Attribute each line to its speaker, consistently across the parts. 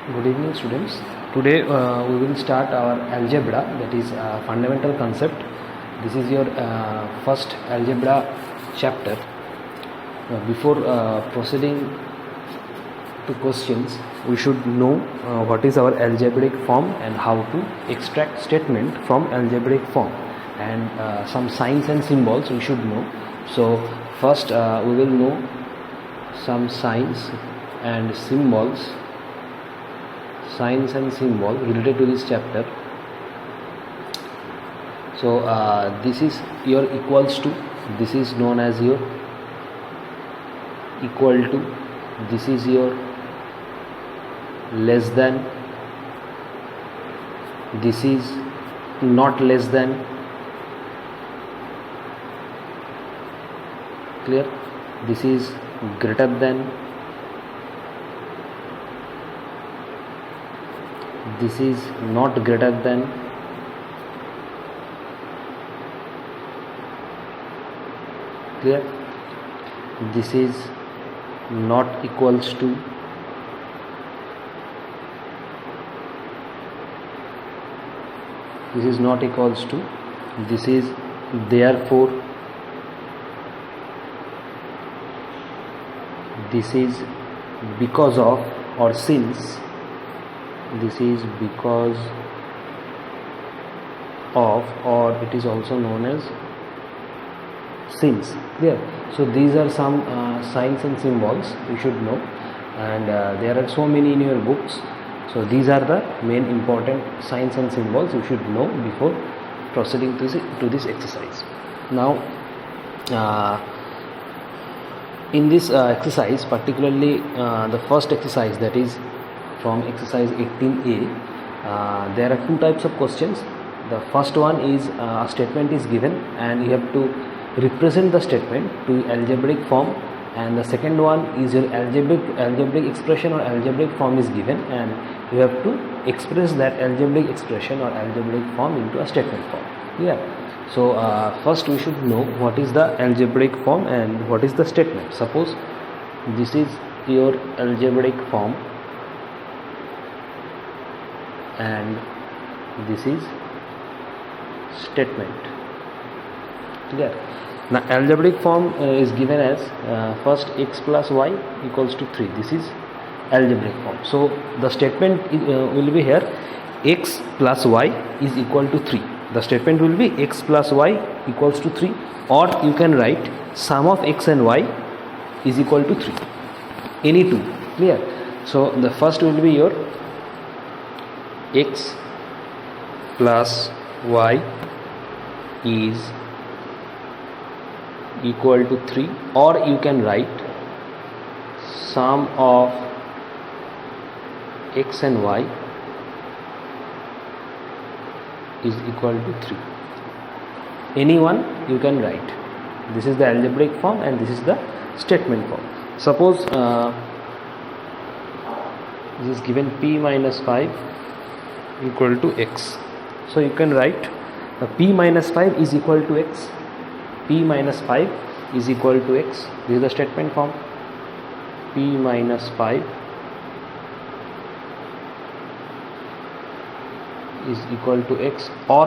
Speaker 1: Good evening, students. Today we will start our algebra, that is fundamental concept. This is your first algebra chapter. Before proceeding to questions, we should know what is our algebraic form and how to extract statement from algebraic form, and some signs and symbols we should know. So first we will know some signs and symbols related to this chapter. So this is your equals to, this is known as your equal to, this is your less than, this is not less than. Clear? This is greater than, this is not greater than, clear? This is not equals to, this is not equals to, this is therefore, this is because of or since, this is because of, or it is also known as since. Clear? So these are some signs and symbols you should know, and there are so many in your books. So these are the main important signs and symbols you should know before proceeding to this exercise. Now in this exercise, particularly the first exercise, that is from exercise 18a, there are two types of questions. The first one is a statement is given and you have to represent the statement to algebraic form, and the second one is your algebraic expression or algebraic form is given and you have to express that algebraic expression or algebraic form into a statement form. Yeah. So first we should know what is the algebraic form and what is the statement. Suppose this is your algebraic form and this is statement. Clear? Now algebraic form is given as first x plus y equals to 3. This is algebraic form. So the statement will be here x plus y is equal to 3. The statement will be x plus y equals to 3, or you can write sum of x and y is equal to 3. Any two. Clear? So the first will be your x plus y is equal to 3, or you can write sum of x and y is equal to 3. Any one you can write. This is the algebraic form and this is the statement form. Suppose this is given p minus 5 equal to x. So you can write p minus 5 is equal to x. P minus 5 is equal to x. This is the statement form. P minus 5 is equal to x, or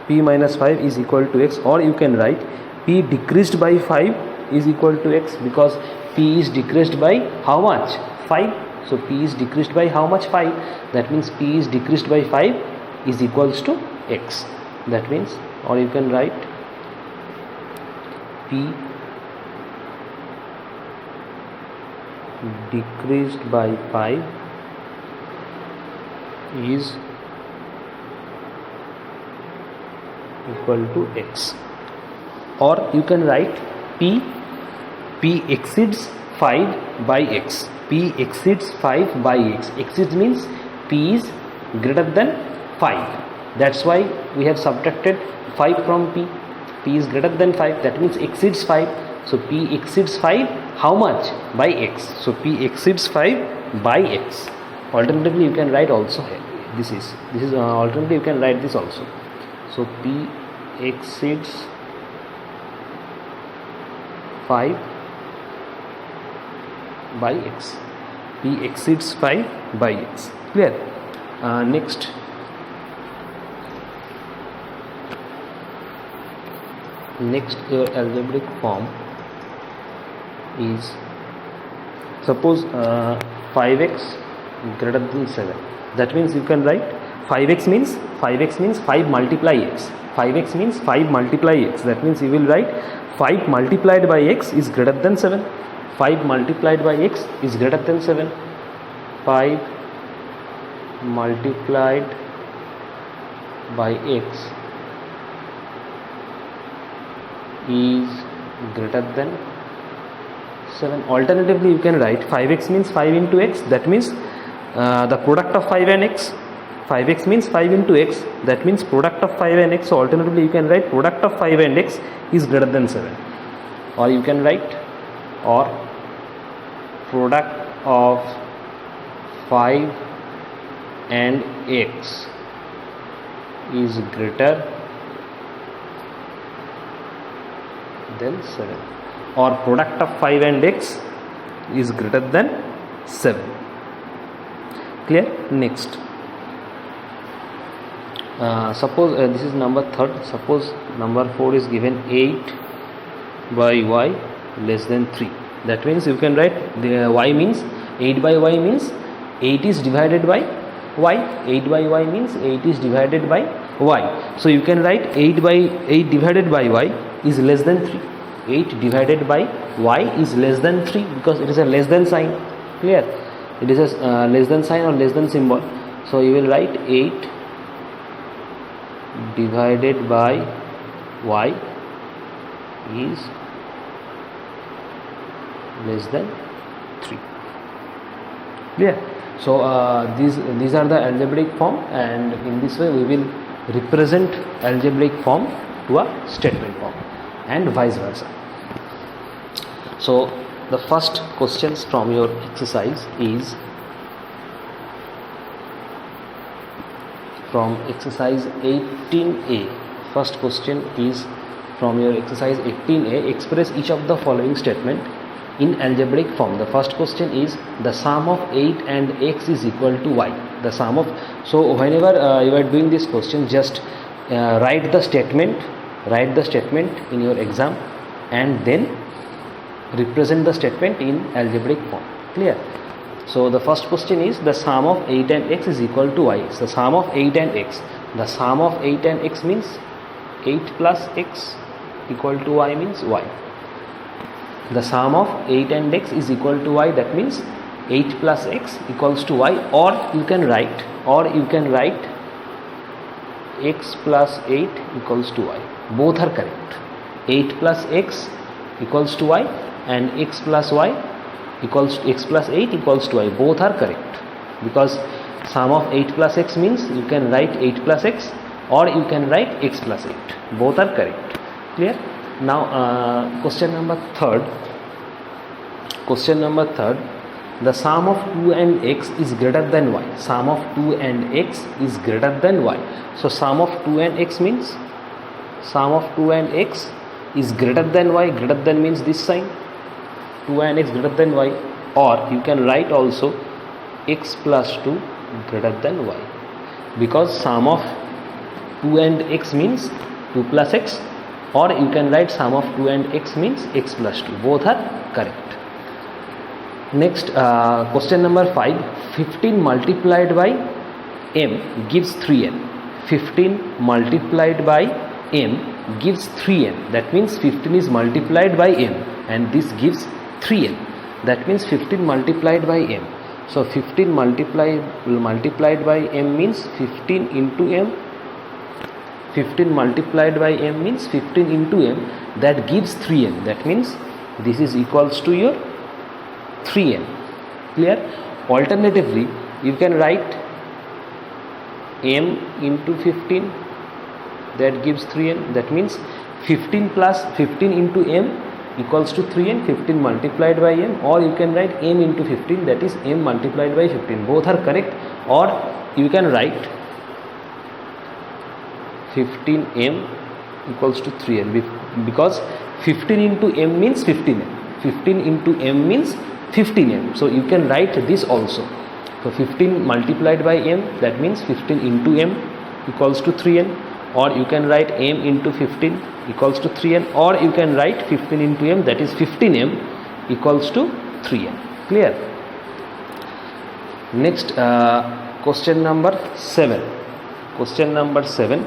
Speaker 1: p minus 5 is equal to x, or you can write p decreased by 5 is equal to x, because p is decreased by how much? 5. So p is decreased by how much? 5. That means p is decreased by 5 is equals to x. That means, or you can write p decreased by 5 is equal to x, or you can write p exceeds 5 by x. P exceeds 5 by x. Exceeds means p is greater than 5. That's why we have subtracted 5 from p. P is greater than 5. That means exceeds 5. So p exceeds 5 how much? By x. So p exceeds 5 by x. Alternatively you can write also here. This is alternatively you can write this also. So p exceeds 5 by x. p exceeds 5 by x. Clear? Next, your algebraic form is, suppose 5x greater than 7. That means you can write 5x means 5 multiply x. 5x means 5 multiply x. That means you will write 5 multiplied by x is greater than 7. 5 multiplied by x is greater than 7. 5 multiplied by x is greater than 7. Alternatively, you can write 5x means 5 into x. That means the product of 5 and x. 5x means 5 into x. That means product of 5 and x. So alternatively, you can write product of 5 and x is greater than 7. Or you can write product of 5 and x is greater than 7. Or product of 5 and x is greater than 7. Clear? Next, suppose this is number 3rd. Suppose number 4 is given 8 by y less than 3. That means you can write the y means 8 by y means 8 is divided by y. 8 by y means 8 is divided by y. So you can write 8 by 8 divided by y is less than 3. 8 divided by y is less than 3 because it is a less than sign. Clear? It is a less than sign or less than symbol. So you will write 8 divided by y is less than 3. Clear? So these are the algebraic form, and in this way we will represent algebraic form to a statement form and vice versa. So the first questions from your exercise is from exercise 18a. First question is from your exercise 18a. Express each of the following statement in algebraic form. The first question is the sum of 8 and x is equal to y. The sum of, so whenever you are doing this question, just write the statement in your exam and then represent the statement in algebraic form. Clear? So the first question is the sum of 8 and x is equal to y. So sum of 8 and x. The sum of 8 and x means 8 plus x equal to y means y. The sum of 8 and x is equal to y. That means 8 plus x equals to y. Or you can write x plus 8 equals to y. Both are correct. 8 plus x equals to y and x plus 8 equals to y. Both are correct because sum of 8 plus x means you can write 8 plus x or you can write x plus 8. Both are correct. Clear? Now question number 3rd. The sum of 2 and x is greater than y. Sum of 2 and x is greater than y. So sum of 2 and x means sum of 2 and x is greater than y. Greater than means this sign. 2 and x greater than y. Or you can write also x plus 2 greater than y. Because sum of 2 and x means 2 plus x. Or you can write sum of 2 and x means x plus 2. Both are correct. Next, question number 5. 15 multiplied by m gives 3n. 15 multiplied by m gives 3n. That means 15 is multiplied by m and this gives 3n. That means 15 multiplied by m. So 15 multiplied by m means 15 into m. 15 multiplied by m means 15 into m. That gives 3n. That means this is equals to your 3n. Clear? Alternatively, you can write m into 15. That gives 3n. That means 15 plus 15 into m equals to 3n. 15 multiplied by m. Or you can write m into 15. That is m multiplied by 15. Both are correct. Or you can write 15m equals to 3n because 15 into m means 15m. 15 into m means 15m. So you can write this also. So 15 multiplied by m, that means 15 into m equals to 3n, or you can write m into 15 equals to 3n, or you can write 15 into m, that is 15m equals to 3n. Clear? Next, question number 7. Question number 7.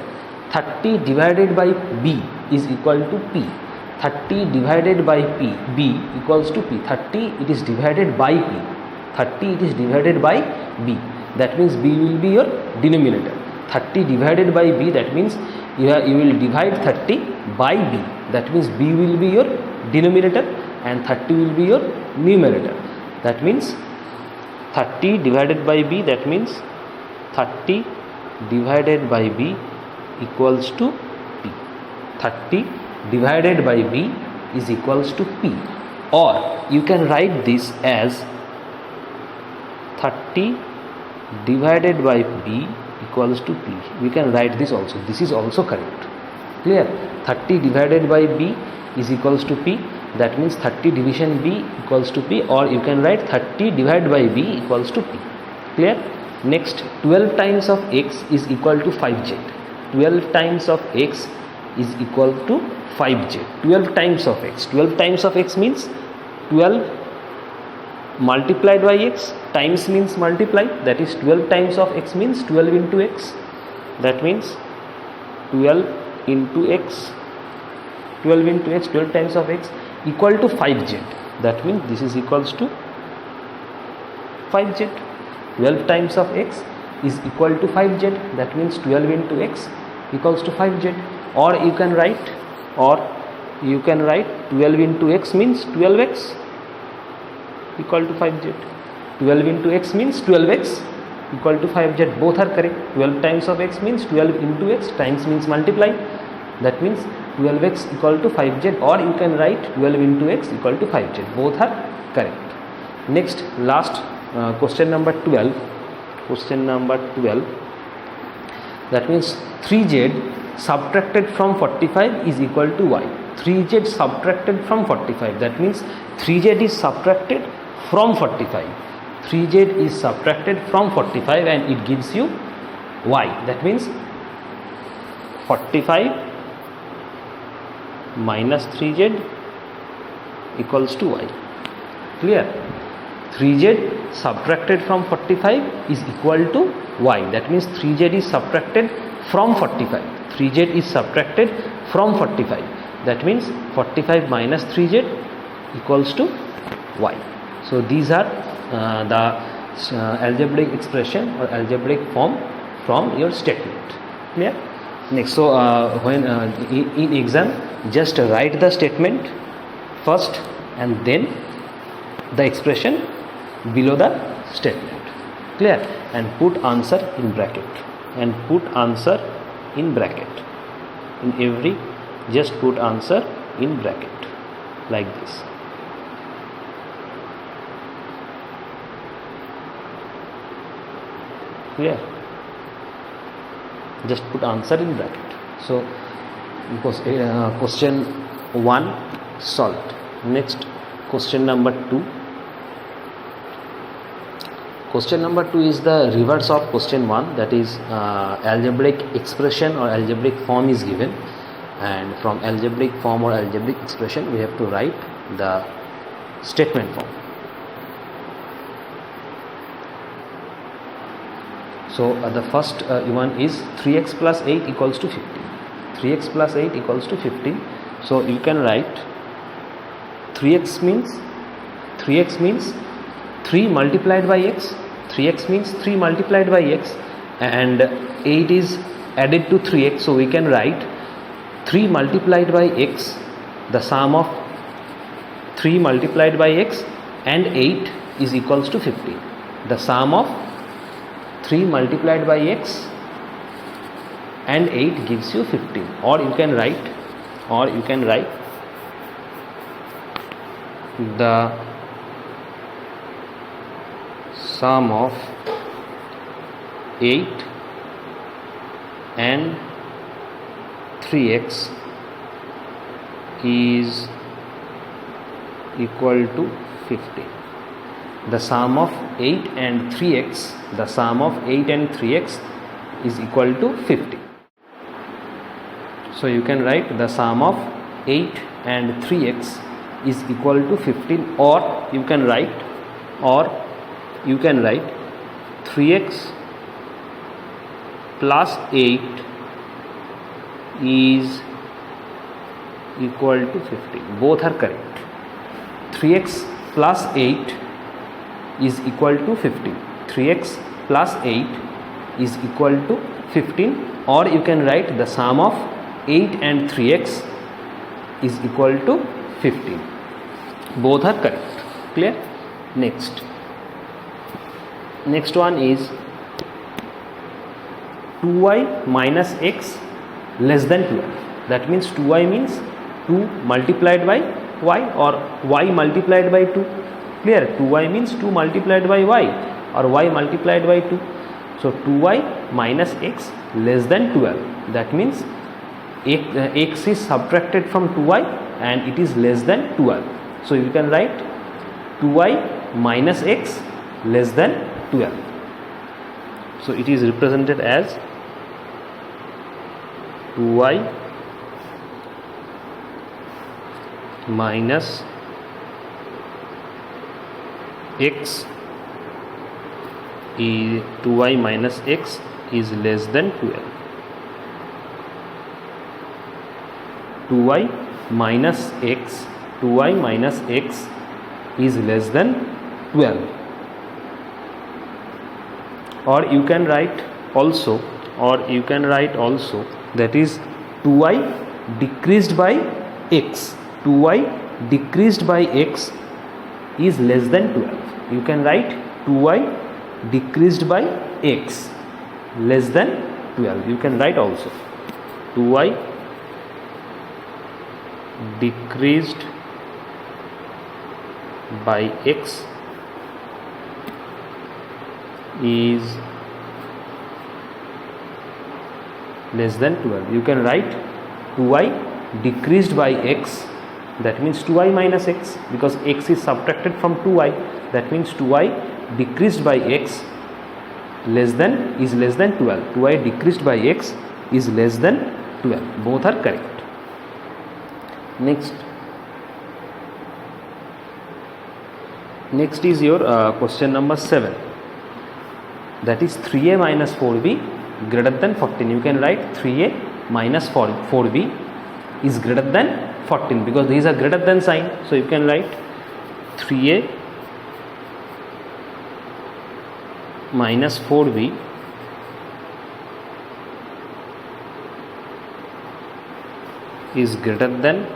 Speaker 1: 30 divided by b is equal to p. 30 divided by b equals to p. 30 it is divided by p. 30 it is divided by b. That means b will be your denominator. 30 divided by b, that means you will divide 30 by b. That means b will be your denominator and 30 will be your numerator. That means 30 divided by b, that means 30 divided by b equals to p. 30 divided by b is equals to p, or you can write this as 30 divided by b equals to p. We can write this also. This is also correct. Clear? 30 divided by b is equals to p. That means 30 division b equals to p, or you can write 30 divided by b equals to p. Clear? Next, 12 times of x is equal to 5z. 12 times of x is equal to 5z. 12 times of x. 12 times of x means 12 multiplied by x, times means multiply, that is 12 times of x means 12 into x. That means 12 into x, 12 into x, 12 times of x equal to 5z. That means this is equals to 5z. 12 times of x is equal to 5z. That means 12 into x equals to 5z. Or you can write 12 into x means 12x equal to 5z. 12 into x means 12x equal to 5z. Both are correct. 12 times of x means 12 into x, times means multiply. That means 12x equal to 5z, or you can write 12 into x equal to 5z. Both are correct. Next, last question number 12. Question number 12. That means 3z subtracted from 45 is equal to y. 3z subtracted from 45. That means 3z is subtracted from 45. 3z is subtracted from 45 and it gives you y. That means 45 minus 3z equals to y. Clear? 3z subtracted from 45 is equal to y. That means 3z is subtracted from 45. 3z is subtracted from 45. That means 45 minus 3z equals to y. So these are the algebraic expression or algebraic form from your statement. Clear? Next, so when in exam, just write the statement first and then the expression below the statement. Clear? And put answer in bracket. And put answer in bracket. In every, just put answer in bracket like this. Clear? Just put answer in bracket. So question 1 solved. Next, question number 2. Question number 2 is the reverse of question 1, that is algebraic expression or algebraic form is given, and from algebraic form or algebraic expression we have to write the statement form. So the first one is 3x plus 8 equals to 15. 3x plus 8 equals to 15. So you can write 3x means 3 multiplied by x. 3x means 3 multiplied by x, and 8 is added to 3x. So we can write 3 multiplied by x, the sum of 3 multiplied by x and 8 is equals to 15. The sum of 3 multiplied by x and 8 gives you 15. Or you can write the sum of 8 and 3x is equal to 15. the sum of 8 and 3x, the sum of 8 and 3x is equal to 50. So you can write the sum of 8 and 3x is equal to 15, or you can write 3x plus 8 is equal to 15. Both are correct. 3x plus 8 is equal to 15. 3x plus 8 is equal to 15, or you can write the sum of 8 and 3x is equal to 15. Both are correct. Clear? Next one is 2y minus x less than 12. That means 2y means 2 multiplied by y, or y multiplied by 2. Clear? 2y means 2 multiplied by y, or y multiplied by 2. So 2y minus x less than 12. That means x is subtracted from 2y and it is less than 12. So you can write 2y minus x less than 12. So it is represented as 2y minus x is 2y minus x is less than 12. 2y minus x is less than 12. Or you can write also that is 2y decreased by x. 2y decreased by x is less than 12. You can write 2y decreased by x less than 12. You can write also 2y decreased by x is less than 12. You can write 2y decreased by x, that means 2y minus x, because x is subtracted from 2y. That means 2y decreased by x is less than 12. 2y decreased by x is less than 12. Both are correct. Next is your question number 7, that is 3a minus 4b greater than 14. You can write 3a minus 4b is greater than 14, because these are greater than sign. So you can write 3a minus 4b is greater than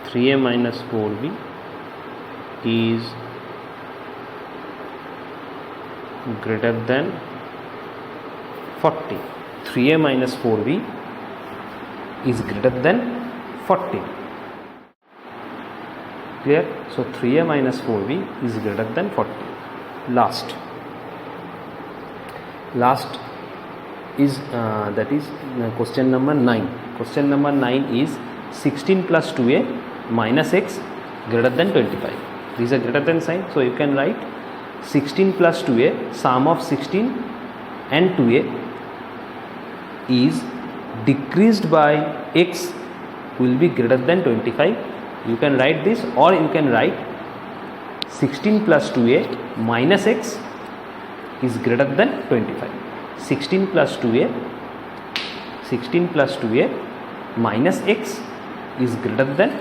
Speaker 1: 3a minus 4b is greater than 40. 3a minus 4b is greater than 40. Clear? So 3a minus 4b is greater than 40. Last is that is question number 9. Question number 9 is 16 plus 2a minus x greater than 25. These are greater than sign. So you can write 16 plus 2a, sum of 16 and 2a is decreased by x will be greater than 25. You can write this, or you can write 16 plus 2a minus x is greater than 25. 16 plus 2a minus x is greater than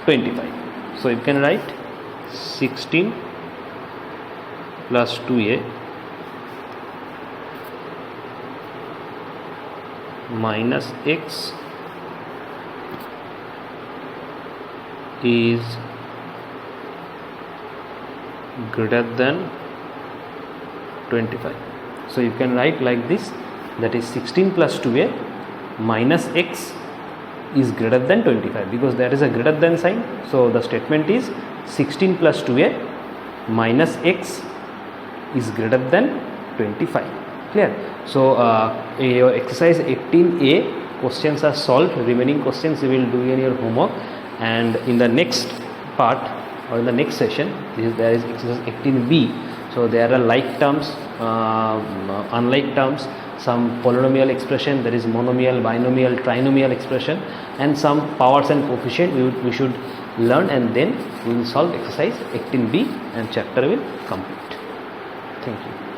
Speaker 1: 25. So you can write 16 plus 2a minus x is greater than 25. So you can write like this, that is 16 plus 2a minus x is greater than 25, because there is a greater than sign. So the statement is 16 plus 2a minus x is greater than 25. Clear? So your exercise 18a questions are solved. Remaining questions you will do in your homework, and in the next part or in the next session. There is exercise 18b. So there are like terms, unlike terms, some polynomial expression, there is monomial, binomial, trinomial expression, and some powers and coefficient we should learn, and then we will solve exercise 18b and chapter will complete. Thank you.